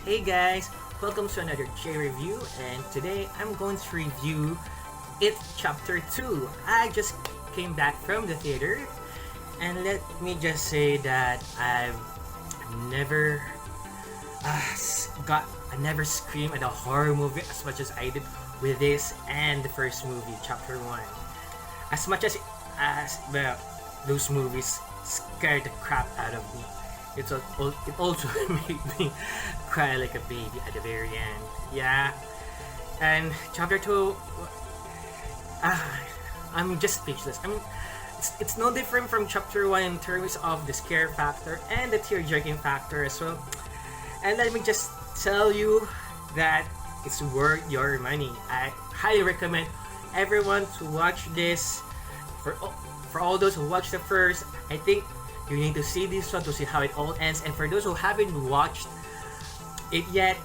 Hey guys, welcome to another J review, and today I'm going to review It Chapter 2. I just came back from the theater, and let me just say that I've never I never screamed at a horror movie as much as I did with this and the first movie, Chapter 1. As much as well, those movies scared the crap out of me. It also made me cry like a baby at the very end. Yeah. And chapter 2, I'm just speechless. I mean, it's no different from chapter 1 in terms of the scare factor and the tear-jerking factor as well. And let me just tell you that it's worth your money. I highly recommend everyone to watch this. For all those who watched the first, I think you need to see this one to see how it all ends. And for those who haven't watched it yet,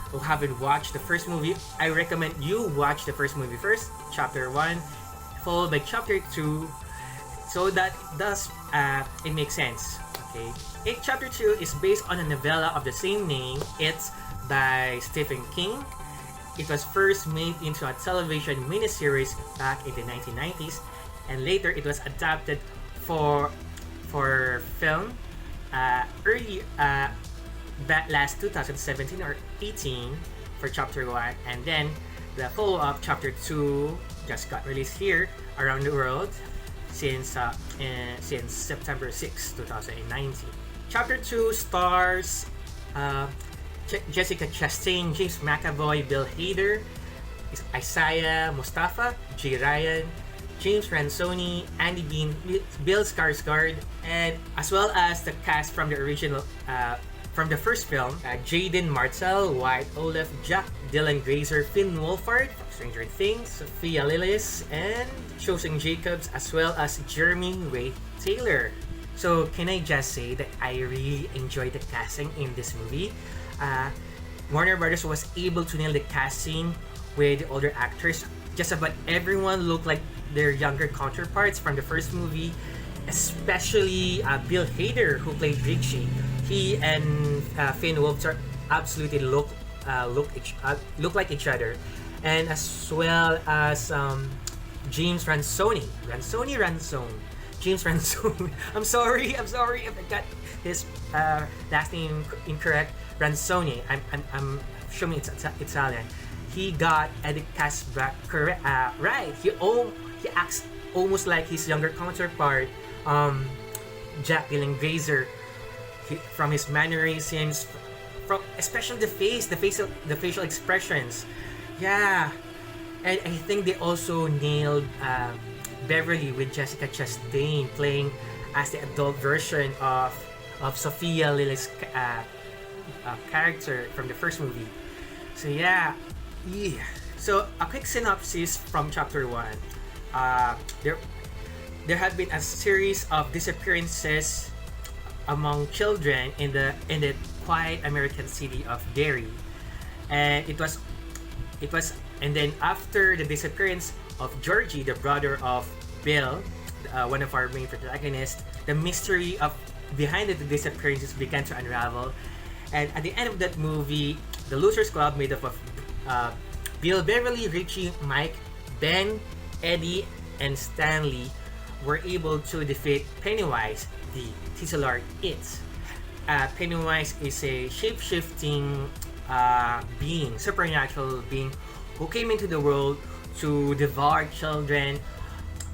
who haven't watched the first movie, I recommend you watch the first movie first, chapter 1, followed by chapter 2, so that it makes sense. Okay, It Chapter 2 is based on a novella of the same name. It's by Stephen King. It was first made into a television miniseries back in the 1990s, and later it was adapted for film last 2017 or 18 for chapter 1, and then the follow-up chapter 2 just got released here around the world since September 6, 2019. Chapter 2 stars Jessica Chastain, James McAvoy, Bill Hader, Isaiah Mustafa, Jay Ryan, James Ransoni, Andy Bean, Bill Skarsgård, and as well as the cast from the original, from the first film, Jaden Martell, Wyatt Oleff, Jack Dylan Grazer, Finn Wolfhard from Stranger Things, Sophia Lillis, and Chosen Jacobs, as well as Jeremy Ray Taylor. So can I just say that I really enjoyed the casting in this movie. Warner Brothers was able to nail the casting with the older actors. Just about everyone looked like their younger counterparts from the first movie, especially Bill Hader, who played Richie. He and Finn Wolfhard absolutely look like each other, and as well as James Ransone. James Ransone. I'm sorry if I got his last name incorrect. Ransone. I'm assuming it's Italian. He got Eddie Casbrack correct, right. He acts almost like his younger counterpart, Jack Dylan Grazer, from his mannerisms, from especially the facial expressions. Yeah, and I think they also nailed Beverly with Jessica Chastain playing as the adult version of Sophia Lillis' character from the first movie. So yeah. So a quick synopsis from chapter 1. There had been a series of disappearances among children in the quiet American city of Derry, and and then after the disappearance of Georgie, the brother of Bill, one of our main protagonists, the mystery behind the disappearances began to unravel. And at the end of that movie, the Losers Club, made up of Bill, Beverly, Richie, Mike, Ben, Eddie, and Stanley, were able to defeat Pennywise, the titular It. Pennywise is a shape-shifting supernatural being who came into the world to devour children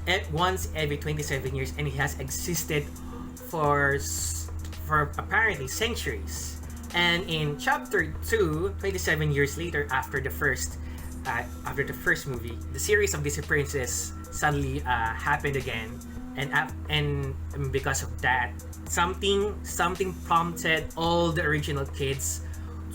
at once every 27 years, and he has existed for apparently centuries. And in chapter 2, 27 years later, after the first movie, the series of disappearances suddenly happened again, and because of that, something prompted all the original kids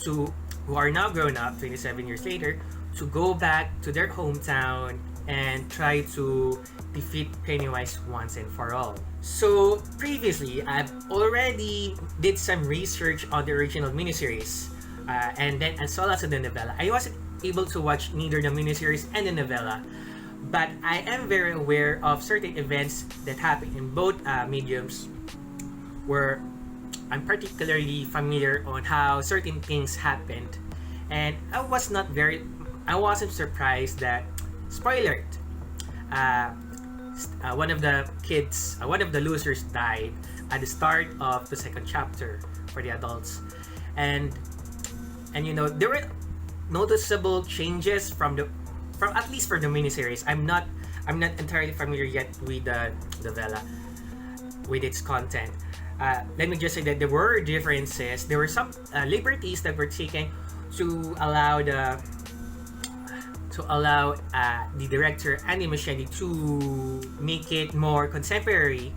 who are now grown up 27 years later to go back to their hometown and try to defeat Pennywise once and for all. So previously, I've already did some research on the original miniseries, and then as well as the novella. I wasn't able to watch neither the miniseries and the novella, but I am very aware of certain events that happen in both mediums, where I'm particularly familiar on how certain things happened, and I wasn't surprised that, spoiler, uh, one of the kids, one of the losers died at the start of the second chapter for the adults, and there were noticeable changes from at least for the miniseries. I'm not entirely familiar yet with the novella, with its content. Let me just say that there were differences. There were some liberties that were taken to allow the director Andy Muschietti to make it more contemporary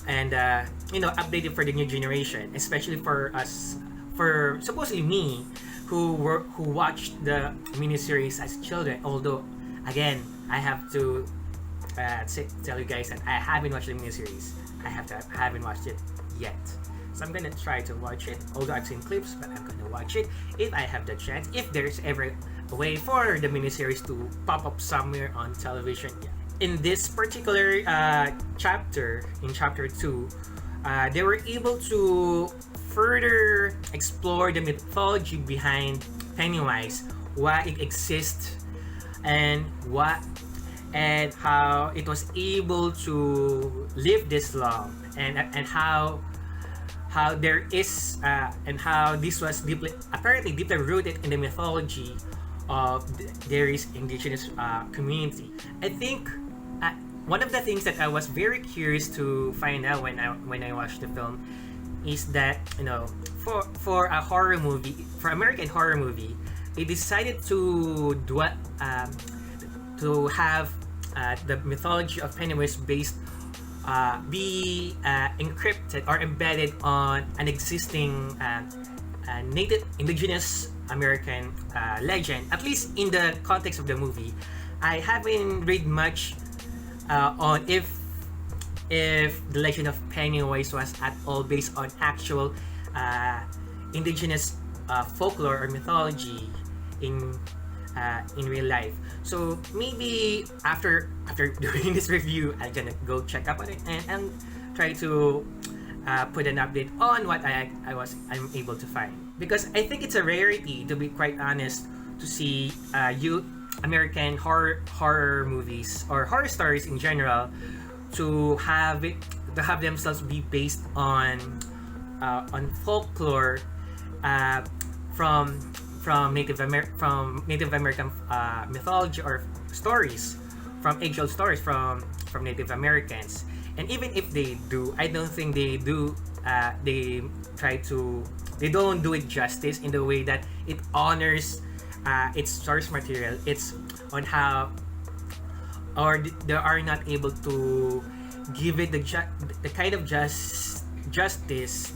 and updated for the new generation, especially for us, for supposedly me, who watched the miniseries as children. Although, again, I have to tell you guys that I haven't watched the miniseries. I haven't watched it yet. So I'm gonna try to watch it. Although I've seen clips, but I'm gonna watch it if I have the chance. If there's ever a way for the miniseries to pop up somewhere on television. Yeah. In this particular chapter, in chapter 2, they were able to further explore the mythology behind Pennywise, why it exists, and how it was able to live this long, and how there is and how this was apparently deeply rooted in the mythology of Dairy's indigenous community. I think one of the things that I was very curious to find out when I watched the film is that, for a horror movie, for American horror movie, they decided to have the mythology of Pennywise be encrypted or embedded on an existing native indigenous American legend. At least in the context of the movie, I haven't read much on if the legend of Pennywise was at all based on actual indigenous folklore or mythology in real life. So maybe after doing this review, I'm gonna go check up on it and try to put an update on what I'm able to find, because I think it's a rarity, to be quite honest, to see American horror movies or horror stories in general to have themselves be based on folklore from Native American mythology, or stories, from age-old stories from Native Americans. And even if they do, I don't think they do. They don't do it justice in the way that it honors its source material. It's on how, or they are not able to give it the kind of justice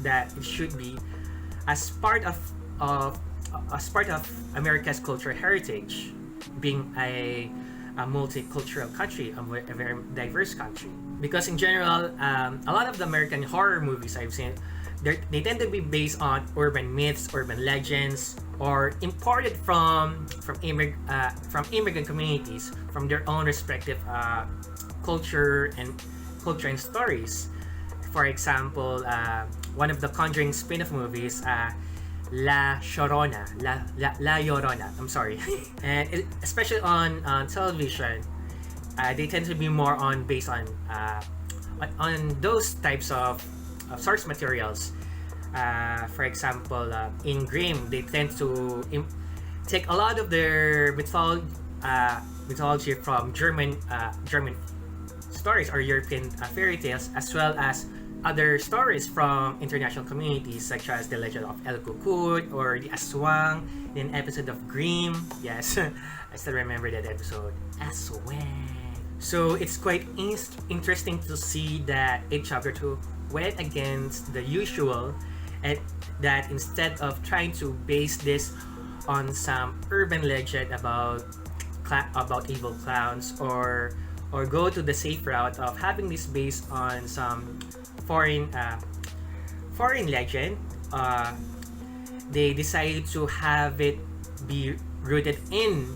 that it should be as part of America's cultural heritage, being a multicultural country, a very diverse country. Because in general, a lot of the American horror movies I've seen, they tend to be based on urban myths, urban legends, or imported from immigrant communities, from their own respective culture and stories. For example, one of the Conjuring spin-off movies, La Llorona, La Llorona, I'm sorry. And especially on television, they tend to be more based on those types of source materials. For example, in Grimm, they tend to take a lot of their mythology from German stories or European fairy tales, as well as other stories from international communities, such as the legend of El Cucut or the Aswang, in an episode of Grimm. Yes, I still remember that episode. Aswang. So it's quite interesting to see that in chapter 2 went against the usual, and that instead of trying to base this on some urban legend about evil clowns, or go to the safe route of having this based on some foreign legend, they decided to have it be rooted in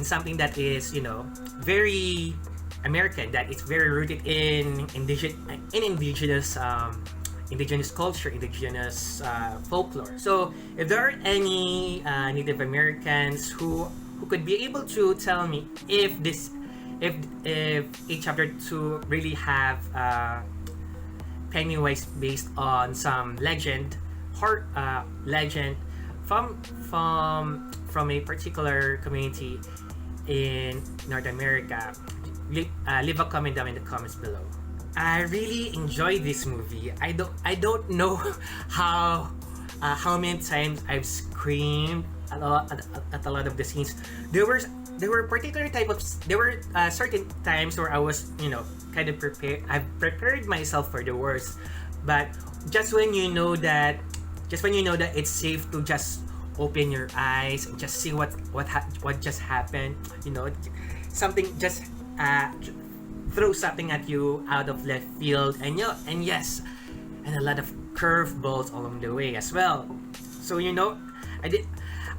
something that is, very American, that it's very rooted in indigenous culture, indigenous folklore. So if there are any Native Americans who could be able to tell me if a chapter 2 really have Pennywise based on some legend from a particular community in North America, leave a comment down in the comments below. I really enjoyed this movie. I don't know how many times I've screamed at a lot of the scenes. There were certain times where I was, kind of prepared. I've prepared myself for the worst, but just when you know that it's safe to just open your eyes and just see what just happened, something just throw something at you out of left field, and yes, and a lot of curveballs along the way as well. So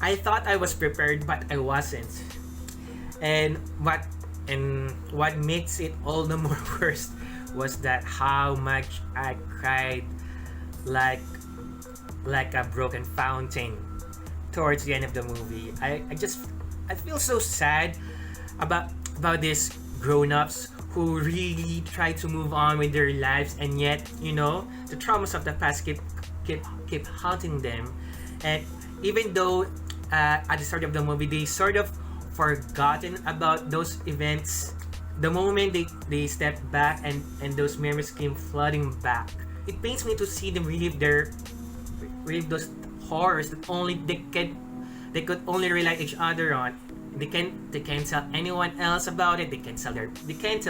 I thought I was prepared, but I wasn't. And what makes it all the more worse was that how much I cried like a broken fountain towards the end of the movie. I feel so sad about these grown-ups who really try to move on with their lives, and yet the traumas of the past keep haunting them. And even though at the start of the movie they sort of forgotten about those events, the moment they step back and those memories came flooding back, it pains me to see them relive those horrors that only they could only rely each other on. They can't tell anyone else about it. They can't tell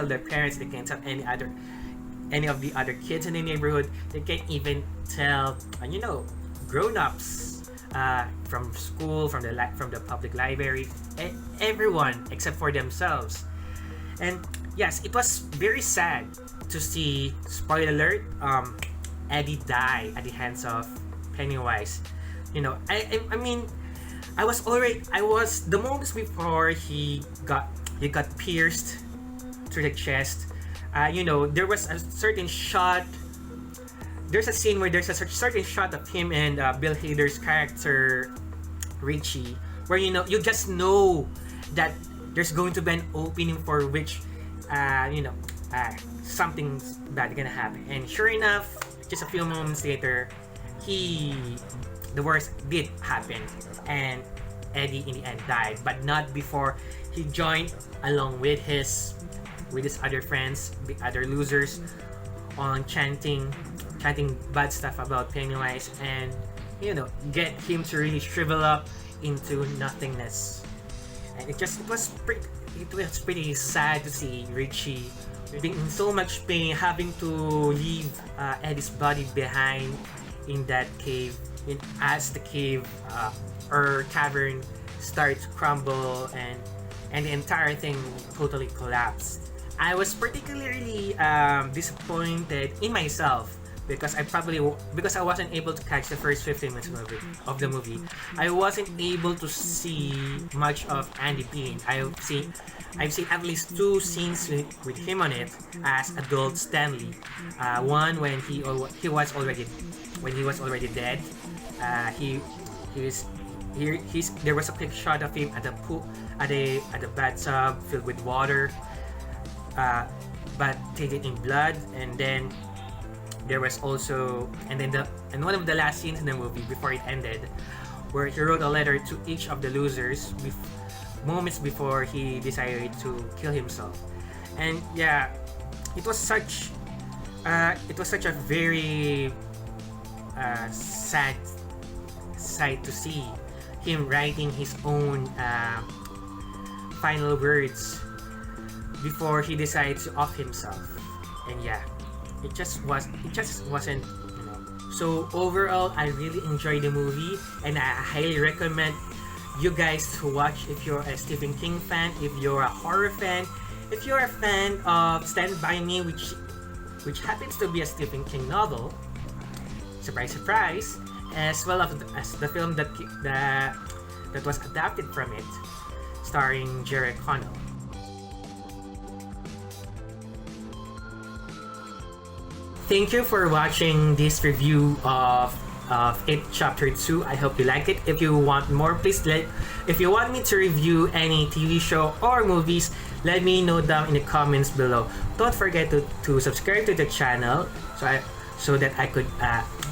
their parents. They can't tell any of the other kids in the neighborhood. They can't even tell grown-ups from school, from the public library, everyone except for themselves. And yes, it was very sad to see, spoiler alert, Eddie die at the hands of Pennywise. I mean, I was the moments before he got pierced through the chest. There was a certain shot. There's a scene where there's a certain shot of him and Bill Hader's character Richie, where you just know that there's going to be an opening for which something's bad gonna happen. And sure enough, just a few moments later, the worst did happen, and Eddie in the end died, but not before he joined along with his other friends, the other losers, on chanting bad stuff about Pennywise, and get him to really shrivel up into nothingness. And it was pretty sad to see Richie being in so much pain, having to leave Eddie's body behind in that cave, as the cave or cavern started to crumble and the entire thing totally collapsed. I was particularly disappointed in myself because I wasn't able to catch the first 15 minutes of the movie. I wasn't able to see much of Andy Bean. I've seen at least 2 scenes with him on it as adult Stanley. One when he was already dead. There was a quick shot of him at the pool, at a bathtub filled with water, but tainted in blood. And then there was also one of the last scenes in the movie before it ended, where he wrote a letter to each of the losers moments before he decided to kill himself. And yeah, it was such a very sad sight to see him writing his own final words before he decided to off himself. And yeah, it just wasn't. So overall, I really enjoyed the movie, and I highly recommend you guys to watch if you're a Stephen King fan, if you're a horror fan, if you're a fan of Stand By Me, which happens to be a Stephen King novel. Surprise, surprise! As well as the film that was adapted from it, starring Jerry Connell. thank you for watching this review of It Chapter 2. I hope you liked it. If you want more, if you want me to review any TV show or movies, let me know down in the comments below. Don't forget to subscribe to the channel so that I could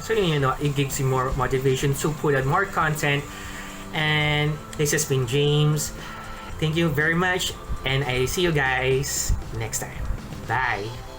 so you know it gives you more motivation to put out more content. And this has been James. Thank you very much, and I see you guys next time. Bye.